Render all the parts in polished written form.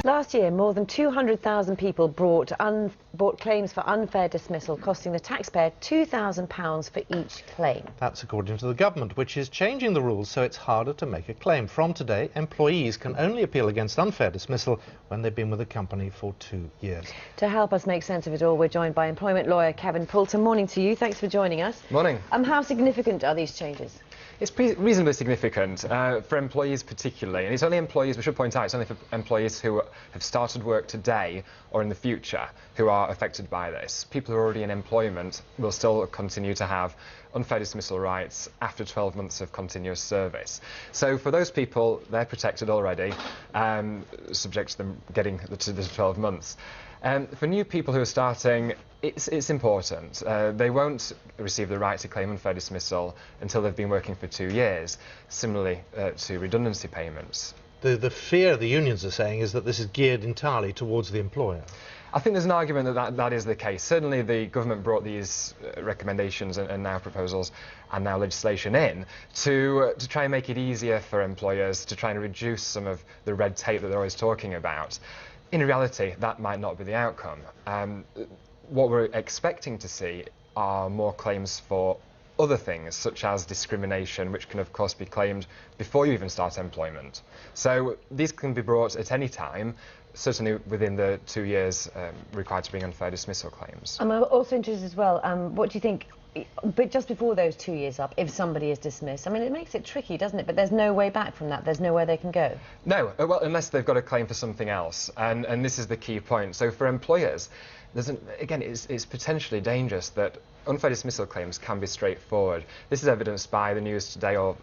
Last year, more than 200,000 people brought claims for unfair dismissal, costing the taxpayer £2,000 for each claim. That's according to the government, which is changing the rules so it's harder to make a claim. From today, employees can only appeal against unfair dismissal when they've been with a company for 2 years. To help us make sense of it all, we're joined by employment lawyer Poulter. Morning to you. Thanks for joining us. Morning. How significant are these changes? It's reasonably significant for employees particularly, and it's only employees, we should point out, it's only for employees who have started work today or in the future who are affected by this. People who are already in employment will still continue to have unfair dismissal rights after 12 months of continuous service. So for those people, they're protected already, subject to them getting to the 12 months. For new people who are starting, it's important. They won't receive the right to claim unfair dismissal until they've been working for 2 years, similarly to redundancy payments. The fear the unions are saying is that this is geared entirely towards the employer. I think there's an argument that is the case. Certainly the government brought these recommendations and now proposals and now legislation in to try and make it easier for employers, to try and reduce some of the red tape that they're always talking about. In reality, that might not be the outcome. What we're expecting to see are more claims for other things, such as discrimination, which can of course be claimed before you even start employment. So these can be brought at any time, certainly within the 2 years required to bring unfair dismissal claims. I'm also interested as well, what do you think, but just before those 2 years up, if somebody is dismissed? I mean, it makes it tricky, doesn't it? But there's no way back from that. There's nowhere they can go. No, well, unless they've got a claim for something else. And this is the key point. So for employers, again, it's potentially dangerous that unfair dismissal claims can be straightforward. This is evidenced by the news today or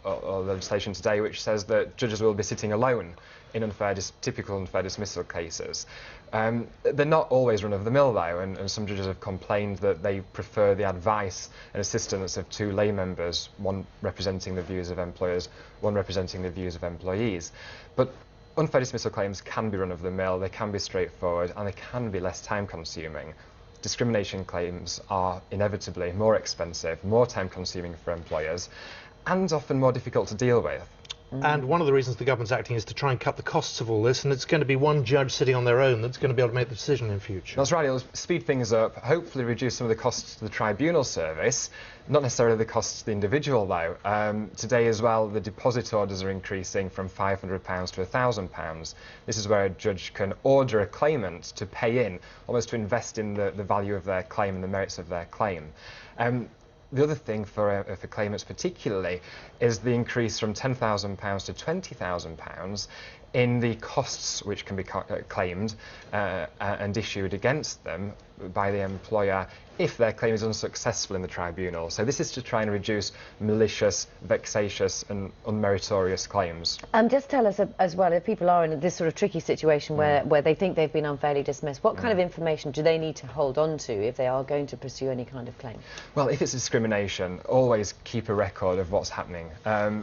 legislation today, which says that judges will be sitting alone in typical unfair dismissal cases. They're not always run-of-the-mill, though, and some judges have complained that they prefer the advice and assistance of 2 lay members, one representing the views of employers, one representing the views of employees. But unfair dismissal claims can be run-of-the-mill, they can be straightforward, and they can be less time-consuming. Discrimination claims are inevitably more expensive, more time-consuming for employers, and often more difficult to deal with. And one of the reasons the government's acting is to try and cut the costs of all this, and it's going to be one judge sitting on their own that's going to be able to make the decision in future. That's right, it'll speed things up, hopefully reduce some of the costs to the tribunal service, not necessarily the costs to the individual though. Today as well, the deposit orders are increasing from £500 to £1,000. This is where a judge can order a claimant to pay in, almost to invest in the value of their claim and the merits of their claim. The other thing for claimants particularly is the increase from £10,000 to £20,000 in the costs which can be claimed and issued against them by the employer if their claim is unsuccessful in the tribunal. So this is to try and reduce malicious, vexatious and unmeritorious claims. Just tell us as well, if people are in this sort of tricky situation where they think they've been unfairly dismissed, what kind of information do they need to hold on to if they are going to pursue any kind of claim? Well, if it's discrimination, always keep a record of what's happening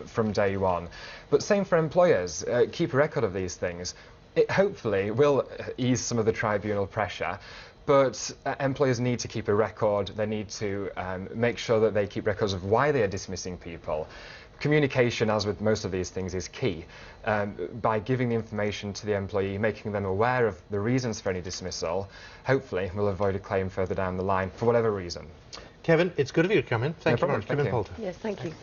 from day one. But same for employers, keep a record of these things. It hopefully will ease some of the tribunal pressure. But employers need to keep a record. They need to make sure that they keep records of why they are dismissing people. Communication, as with most of these things, is key. By giving the information to the employee, making them aware of the reasons for any dismissal, hopefully we'll avoid a claim further down the line for whatever reason. Kevin, it's good of you to come in. Thank you very much, Kevin Poulter. Yes, thank you.